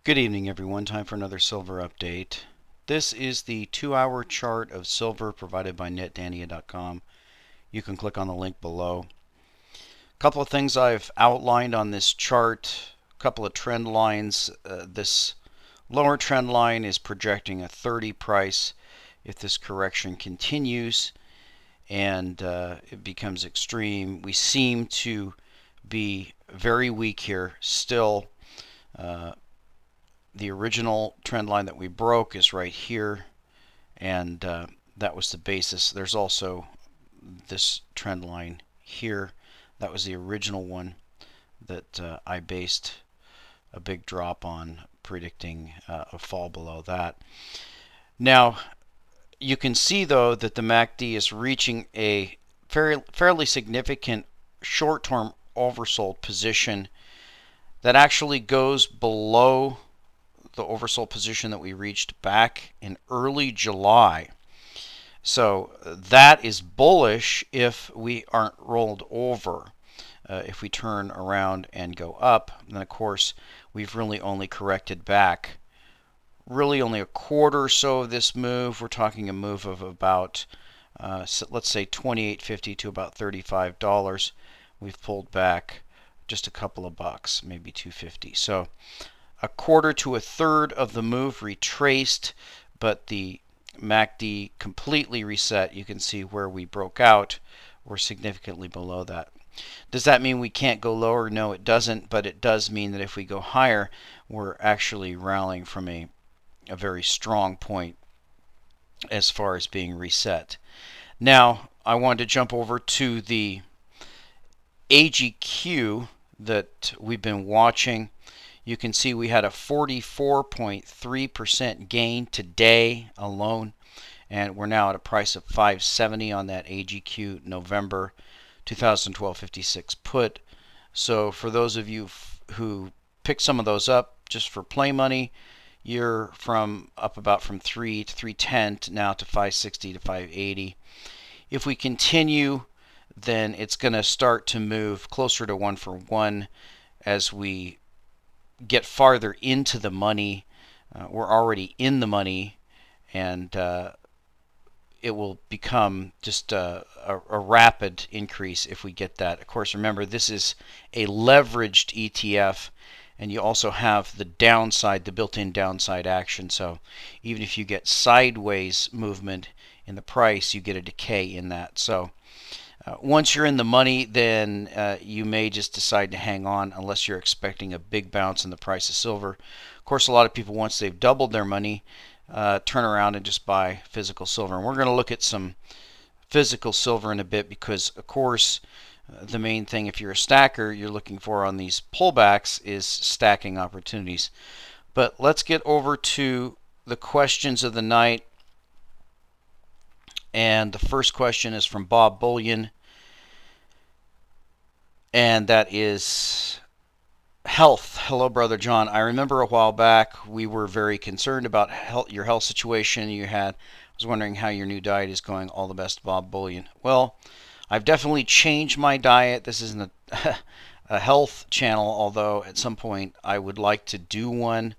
Good evening, everyone. Time for another silver update. This is the 2-hour chart of silver provided by netdania.com. You can click on the link below. A couple of things I've outlined on this chart, a couple of trend lines. This lower trend line is projecting a 30 price if this correction continues and it becomes extreme. We seem to be very weak here still. The original trend line that we broke is right here, and that was the basis. There's also this trend line here. That was the original one that I based a big drop on, predicting a fall below that. Now, you can see, though, that the MACD is reaching a fairly significant short-term oversold position that actually goes below the oversold position that we reached back in early July. So that is bullish if we aren't rolled over. If we turn around and go up, then of course we've really only corrected back really only a quarter or so of this move. We're talking a move of about let's say $28.50 to about $35. We've pulled back just a couple of bucks, maybe $2.50. So a quarter to a third of the move retraced, but the MACD completely reset. You can see where we broke out. We're significantly below that. Does that mean we can't go lower? No, it doesn't, but it does mean that if we go higher, we're actually rallying from a very strong point as far as being reset. Now, I want to jump over to the AGQ that we've been watching. You can see we had a 44.3% gain today alone, and we're now at a price of $570 on that AGQ November 2012 56 put. So for those of you who pick some of those up just for play money, you're up about from 3 to 310 to now to 560 to 580. If we continue, then it's going to start to move closer to 1 for 1 as we get farther into the money. We're already in the money, and it will become just a rapid increase if we get that. Of course, remember, this is a leveraged ETF, and you also have the downside, the built-in downside action. So even if you get sideways movement in the price, you get a decay in that. So once you're in the money, then you may just decide to hang on unless you're expecting a big bounce in the price of silver. Of course, a lot of people, once they've doubled their money, turn around and just buy physical silver. And we're going to look at some physical silver in a bit because, of course, the main thing if you're a stacker you're looking for on these pullbacks is stacking opportunities. But let's get over to the questions of the night. And the first question is from Bob Bullion, and that is health. Hello, Brother John. I remember a while back we were very concerned about your health situation you had. I was wondering how your new diet is going. All the best, Bob Bullion. Well, I've definitely changed my diet. This isn't a health channel, although at some point I would like to do one,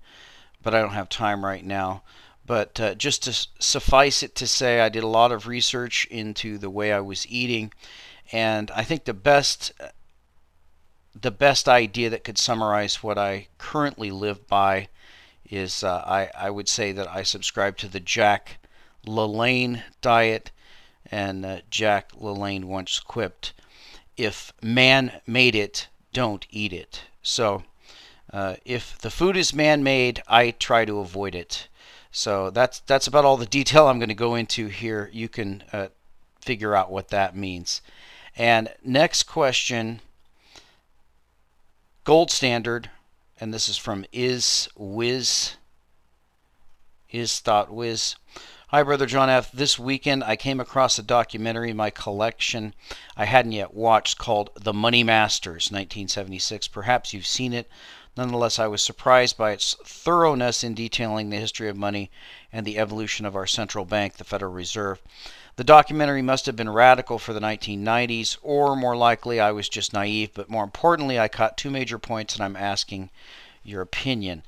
but I don't have time right now. But just to suffice it to say, I did a lot of research into the way I was eating, and I think the best idea that could summarize what I currently live by is I would say that I subscribe to the Jack LaLanne diet, and Jack LaLanne once quipped, "If man made it, don't eat it." So if the food is man-made, I try to avoid it. So that's about all the detail I'm going to go into here. You can figure out what that means. And next question, gold standard, and this is from is.wiz. Hi, Brother John F. This weekend I came across a documentary in my collection I hadn't yet watched called The Money Masters, 1976. Perhaps you've seen it. Nonetheless, I was surprised by its thoroughness in detailing the history of money and the evolution of our central bank, the Federal Reserve. The documentary must have been radical for the 1990s, or more likely I was just naive, but more importantly, I caught two major points and I'm asking your opinion.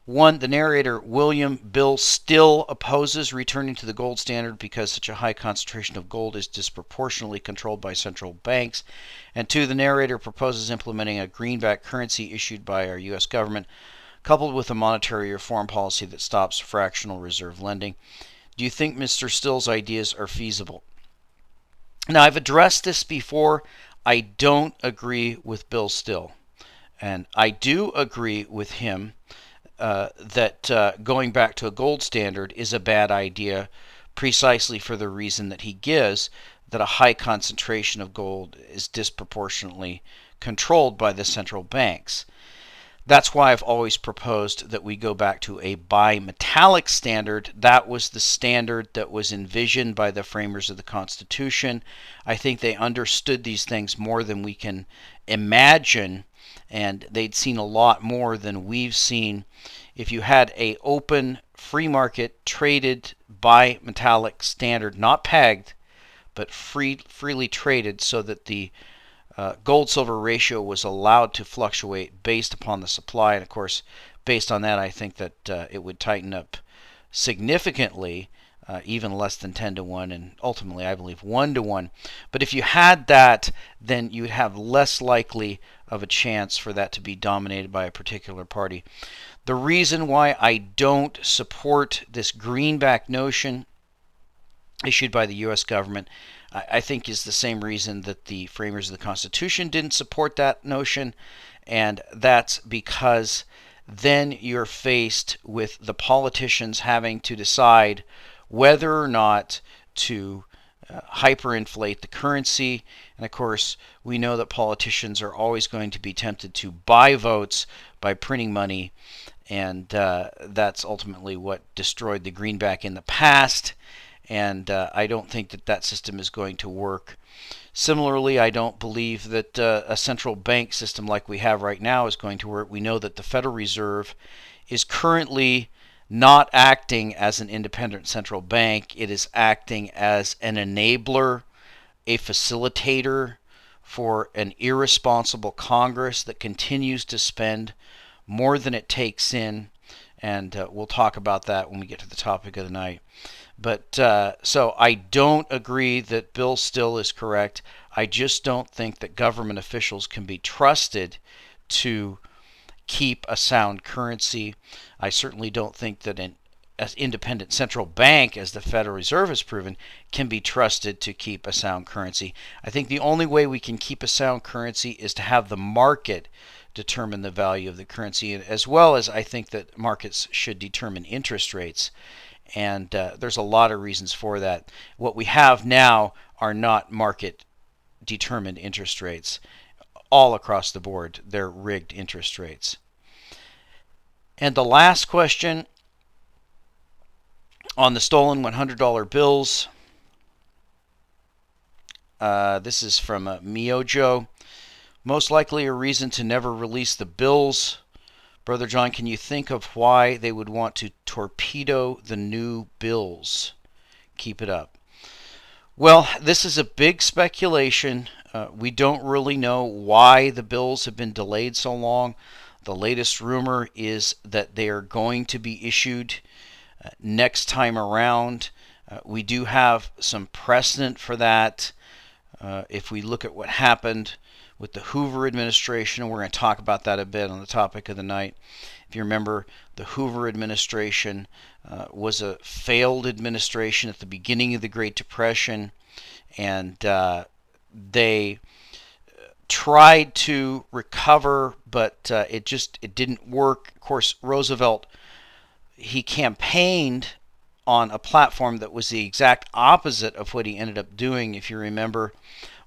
One, the narrator, William Bill, still opposes returning to the gold standard because such a high concentration of gold is disproportionately controlled by central banks. And two, the narrator proposes implementing a greenback currency issued by our U.S. government, coupled with a monetary reform policy that stops fractional reserve lending. Do you think Mr. Still's ideas are feasible? Now, I've addressed this before. I don't agree with Bill Still. And I do agree with him that going back to a gold standard is a bad idea, precisely for the reason that he gives, that a high concentration of gold is disproportionately controlled by the central banks. That's why I've always proposed that we go back to a bimetallic standard. That was the standard that was envisioned by the framers of the Constitution. I think they understood these things more than we can imagine, and they'd seen a lot more than we've seen. If you had a open, free market, traded bimetallic standard, not pegged, but freely traded, so that the gold-silver ratio was allowed to fluctuate based upon the supply. And of course, based on that, I think that it would tighten up significantly, even less than 10 to 1, and ultimately, I believe, 1 to 1. But if you had that, then you would have less likely of a chance for that to be dominated by a particular party. The reason why I don't support this greenback notion issued by the U.S. government, I think, is the same reason that the framers of the Constitution didn't support that notion, and that's because then you're faced with the politicians having to decide whether or not to hyperinflate the currency. And of course, we know that politicians are always going to be tempted to buy votes by printing money, and that's ultimately what destroyed the greenback in the past. And I don't think that that system is going to work. Similarly, I don't believe that a central bank system like we have right now is going to work. We know that the Federal Reserve is currently not acting as an independent central bank. It is acting as an enabler, a facilitator for an irresponsible Congress that continues to spend more than it takes in. And we'll talk about that when we get to the topic of the night. But so I don't agree that Bill Still is correct. I just don't think that government officials can be trusted to keep a sound currency. I certainly don't think that an independent central bank, as the Federal Reserve has proven, can be trusted to keep a sound currency. I think the only way we can keep a sound currency is to have the market determine the value of the currency, as well as I think that markets should determine interest rates. And there's a lot of reasons for that. What we have now are not market-determined interest rates. All across the board, they're rigged interest rates. And the last question on the stolen $100 bills. This is from Miojo. Most likely a reason to never release the bills. Brother John, can you think of why they would want to torpedo the new bills? Keep it up. Well, this is a big speculation. We don't really know why the bills have been delayed so long. The latest rumor is that they are going to be issued next time around. We do have some precedent for that. If we look at what happened with the Hoover administration, and we're going to talk about that a bit on the topic of the night. If you remember, the Hoover administration was a failed administration at the beginning of the Great Depression, and they tried to recover, but it didn't work. Of course, Roosevelt, he campaigned on a platform that was the exact opposite of what he ended up doing. If you remember,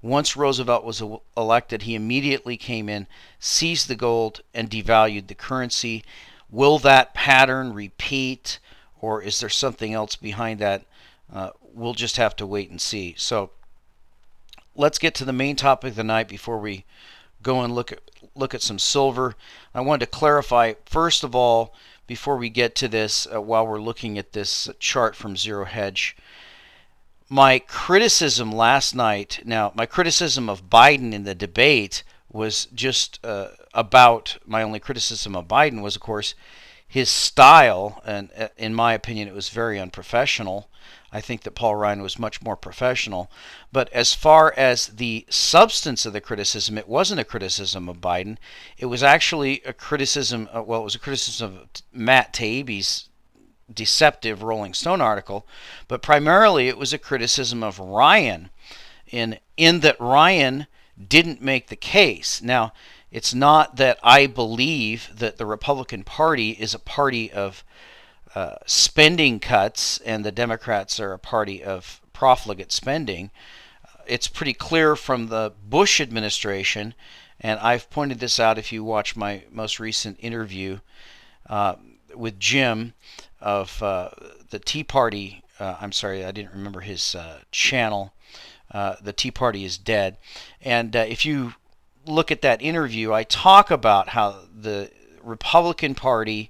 once Roosevelt was elected, he immediately came in, seized the gold, and devalued the currency. Will that pattern repeat, or is there something else behind that? We'll just have to wait and see. So let's get to the main topic of the night before we go and look at some silver. I wanted to clarify, first of all, before we get to this, while we're looking at this chart from Zero Hedge, my criticism last night, now my criticism of Biden in the debate was just about, my only criticism of Biden was, of course, his style, and in my opinion, it was very unprofessional. I think that Paul Ryan was much more professional. But as far as the substance of the criticism, it wasn't a criticism of Biden. It was actually a criticism, it was a criticism of Matt Taibbi's deceptive Rolling Stone article, but primarily it was a criticism of Ryan in that Ryan didn't make the case. Now, it's not that I believe that the Republican Party is a party of spending cuts and the Democrats are a party of profligate spending. It's pretty clear from the Bush administration, and I've pointed this out if you watch my most recent interview with Jim of the Tea Party. I'm sorry, I didn't remember his channel. The Tea Party is dead. And if you look at that interview, I talk about how the Republican Party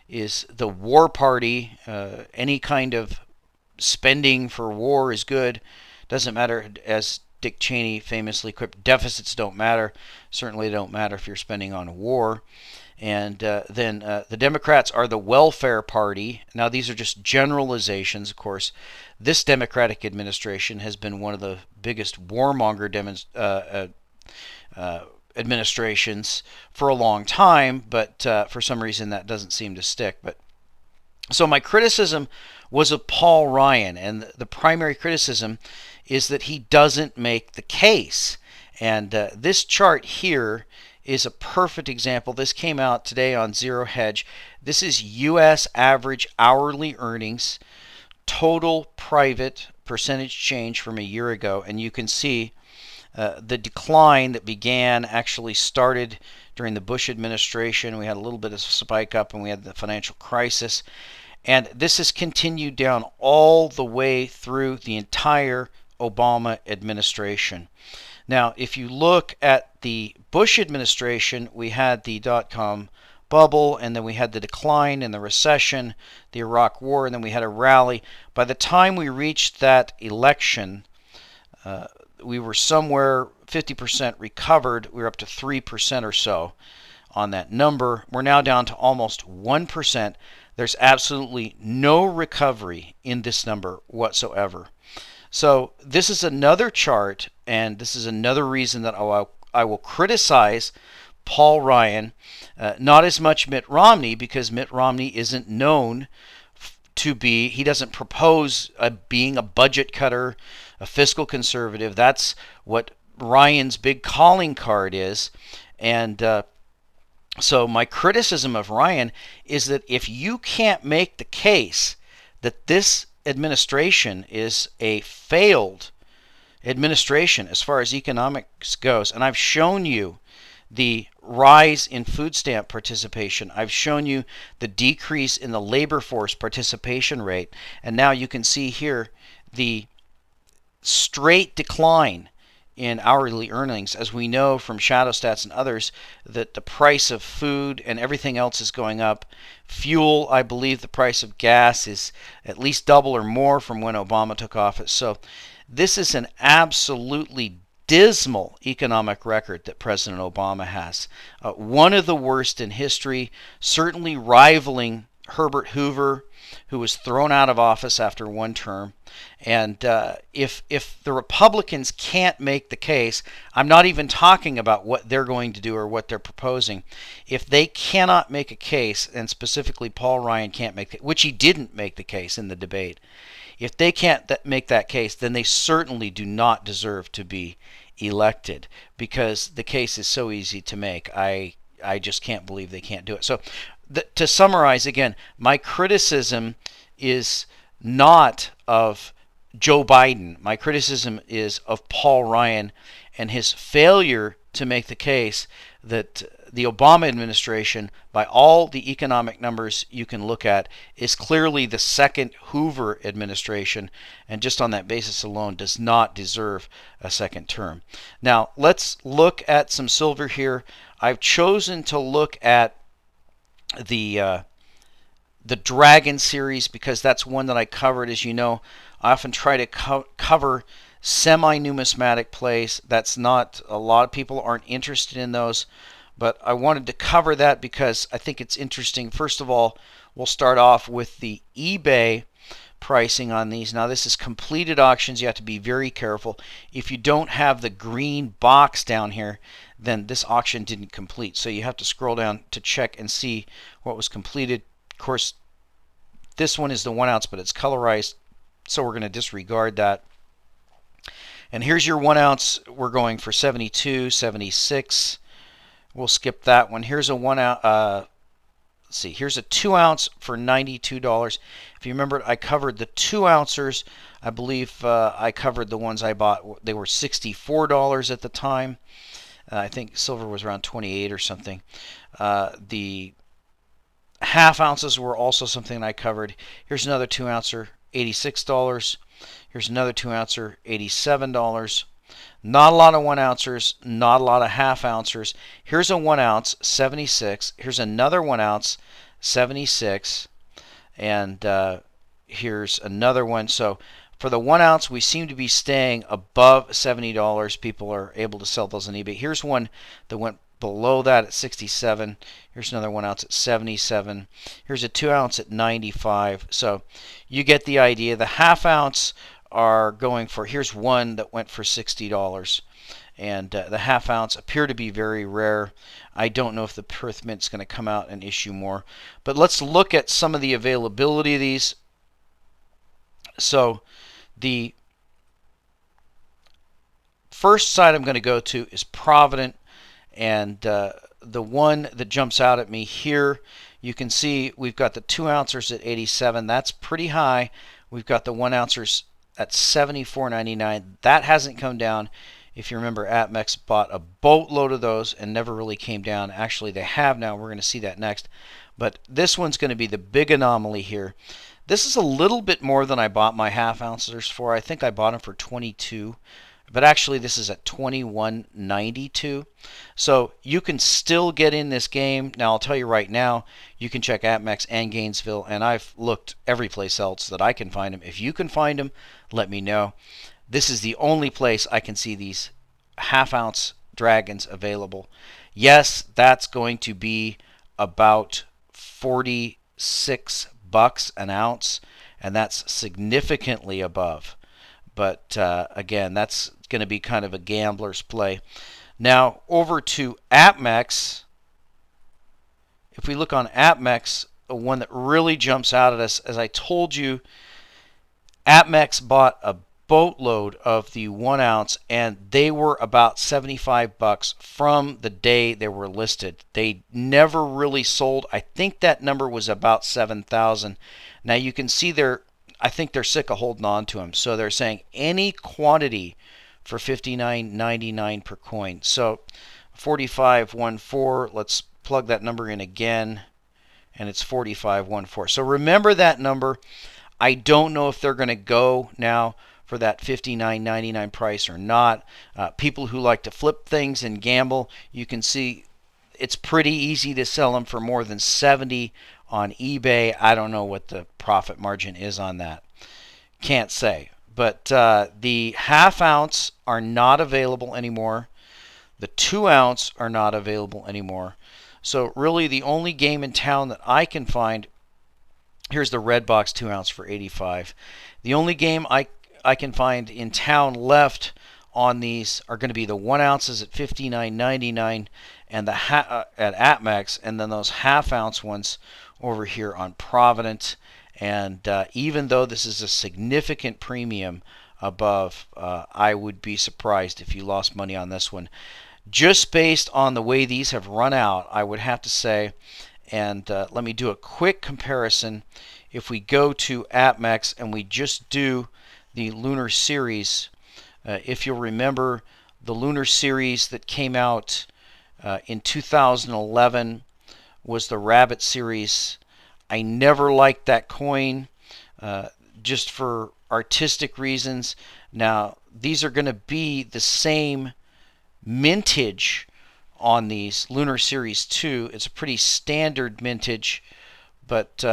is the war party. Any kind of spending for war is good. Doesn't matter, as Dick Cheney famously quipped, deficits don't matter. Certainly don't matter if you're spending on war. And then the Democrats are the welfare party. Now, these are just generalizations, of course. This Democratic administration has been one of the biggest warmonger administrations for a long time, but for some reason that doesn't seem to stick. But so my criticism was of Paul Ryan, and the primary criticism is that he doesn't make the case. And this chart here is a perfect example. This came out today on Zero Hedge. This is U.S. average hourly earnings, total private percentage change from a year ago, and you can see the decline that began actually started during the Bush administration. We had a little bit of a spike up and we had the financial crisis. And this has continued down all the way through the entire Obama administration. Now, if you look at the Bush administration, we had the dot-com bubble, and then we had the decline and the recession, the Iraq War, and then we had a rally. By the time we reached that election, we were somewhere 50% recovered. We were up to 3% or so on that number. We're now down to almost 1%. There's absolutely no recovery in this number whatsoever. So this is another chart, and this is another reason that I will criticize Paul Ryan, not as much Mitt Romney, because Mitt Romney isn't known to be, he doesn't propose being a budget cutter, a fiscal conservative. That's what Ryan's big calling card is. And so my criticism of Ryan is that if you can't make the case that this administration is a failed administration as far as economics goes, and I've shown you the rise in food stamp participation, I've shown you the decrease in the labor force participation rate, and now you can see here the straight decline in hourly earnings, as we know from Shadow Stats and others that the price of food and everything else is going up. Fuel, I believe the price of gas is at least double or more from when Obama took office. So this is an absolutely dismal economic record that President Obama has. One of the worst in history, certainly rivaling Herbert Hoover, who was thrown out of office after one term. And if the Republicans can't make the case, I'm not even talking about what they're going to do or what they're proposing. If they cannot make a case, and specifically Paul Ryan can't make it, which he didn't make the case in the debate, if they can't make that case, then they certainly do not deserve to be elected, because the case is so easy to make. I just can't believe they can't do it. So to summarize again, my criticism is not of Joe Biden. My criticism is of Paul Ryan and his failure to make the case that the Obama administration, by all the economic numbers you can look at, is clearly the second Hoover administration, and just on that basis alone does not deserve a second term. Now, let's look at some silver here. I've chosen to look at the Dragon series because that's one that I covered. As you know, I often try to cover semi-numismatic plays. That's not, a lot of people aren't interested in those, But I wanted to cover that because I think it's interesting. First of all, we'll start off with the eBay pricing on these. Now, this is completed auctions. You have to be very careful. If you don't have the green box down here, then this auction didn't complete. So you have to scroll down to check and see what was completed. Of course, this one is the 1 ounce, but it's colorized, so we're going to disregard that. And here's your 1 ounce. We're going for 72, 76. We'll skip that one. Here's a 1 ounce. Let's see. Here's a 2 ounce for $92. If you remember, I covered the 2 ouncers. I believe I covered the ones I bought. They were $64 at the time. I think silver was around 28 or something. The half ounces were also something I covered. Here's another 2 ouncer, $86. Here's another 2 ouncer, $87. Not a lot of 1 ouncers, not a lot of half ouncers. Here's a 1 ounce, 76. Here's another 1 ounce, 76. And here's another one. So for the 1 ounce, we seem to be staying above $70. People are able to sell those on eBay. Here's one that went below that at 67. Here's another 1 ounce at 77. Here's a 2 ounce at 95. So you get the idea. The half ounce are going for, here's one that went for $60. And the half ounce appear to be very rare. I don't know if the Perth Mint's going to come out and issue more. But let's look at some of the availability of these. So the first site I'm going to go to is Provident. And the one that jumps out at me here, you can see we've got the 2 ouncers at 87. That's pretty high. We've got the 1 ouncers at $74.99. That hasn't come down. If you remember, APMEX bought a boatload of those and never really came down. Actually, they have now. We're going to see that next. But this one's going to be the big anomaly here. This is a little bit more than I bought my half ouncers for. I think I bought them for 22. But actually, this is at $21.92. So you can still get in this game. Now, I'll tell you right now, you can check APMEX and Gainesville, and I've looked every place else that I can find them. If you can find them, let me know. This is the only place I can see these half-ounce dragons available. Yes, that's going to be about $46 an ounce, and that's significantly above. But again, that's going to be kind of a gambler's play. Now, over to APMEX. If we look on APMEX, the one that really jumps out at us, as I told you, APMEX bought a boatload of the 1 ounce, and they were about $75 from the day they were listed. They never really sold. I think that number was about 7,000. Now you can see I think they're sick of holding on to them. So they're saying any quantity for $59.99 per coin. So 4514, let's plug that number in again, and it's 4514. So remember that number. I don't know if they're going to go now for that $59.99 price or not. People who like to flip things and gamble, you can see it's pretty easy to sell them for more than $70 on eBay. I don't know what the profit margin is on that. Can't say. But the half ounce are not available anymore. The 2 ounce are not available anymore. So really the only game in town that I can find, here's the red box 2 ounce for 85. The only game I can find in town left on these are going to be the 1 ounces at $59.99 and the at APMEX, and then those half ounce ones over here on Provident. And even though this is a significant premium above, I would be surprised if you lost money on this one. Just based on the way these have run out, I would have to say, and let me do a quick comparison. If we go to APMEX and we just do the Lunar Series, if you'll remember, the Lunar Series that came out in 2011 was the Rabbit Series. I never liked that coin, just for artistic reasons. Now, these are going to be the same mintage on these Lunar Series 2. It's a pretty standard mintage, but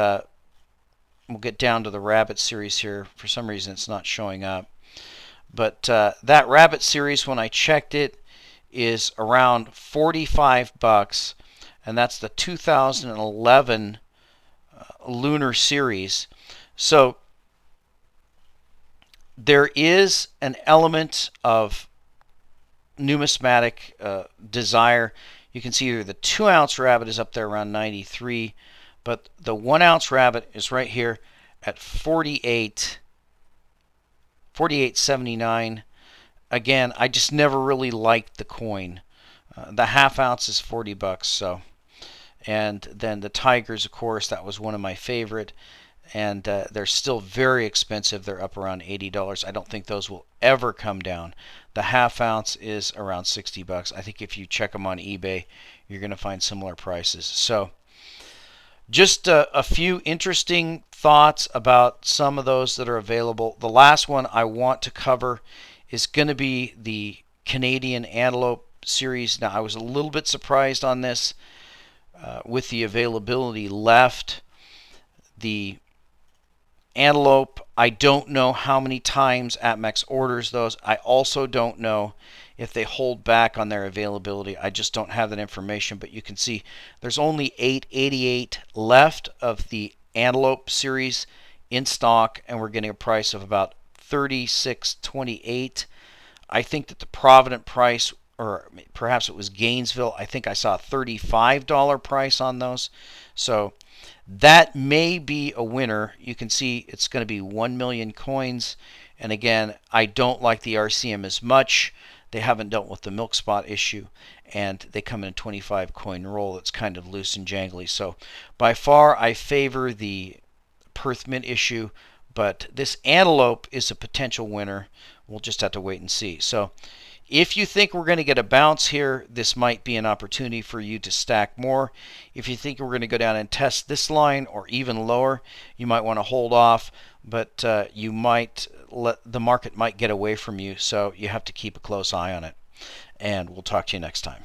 we'll get down to the Rabbit Series here. For some reason, it's not showing up. But that Rabbit Series, when I checked it, is around 45 bucks, and that's the 2011 Lunar Series. So there is an element of numismatic desire. You can see here the 2-ounce rabbit is up there around 93, but the 1-ounce rabbit is right here at 48.79. Again, I just never really liked the coin. The half-ounce is 40 bucks, so. And then the Tigers, of course, that was one of my favorite. And they're still very expensive. They're up around $80. I don't think those will ever come down. The half-ounce is around 60 bucks. I think if you check them on eBay, you're going to find similar prices. So just a few interesting thoughts about some of those that are available. The last one I want to cover is going to be the Canadian Antelope series. Now, I was a little bit surprised on this with the availability left. The Antelope, I don't know how many times APMEX orders those. I also don't know if they hold back on their availability. I just don't have that information, but you can see there's only 888 left of the Antelope series in stock, and we're getting a price of about $36.28. I think that the Provident price, or perhaps it was Gainesville, I think I saw a $35 price on those. So that may be a winner. You can see it's going to be 1 million coins. And again, I don't like the RCM as much. They haven't dealt with the milk spot issue, and they come in a 25 coin roll that's kind of loose and jangly. So by far, I favor the Perth Mint issue, but this Antelope is a potential winner. We'll just have to wait and see. So if you think we're going to get a bounce here, this might be an opportunity for you to stack more. If you think we're going to go down and test this line or even lower, you might want to hold off, but you might let the market might get away from you, so you have to keep a close eye on it. And we'll talk to you next time.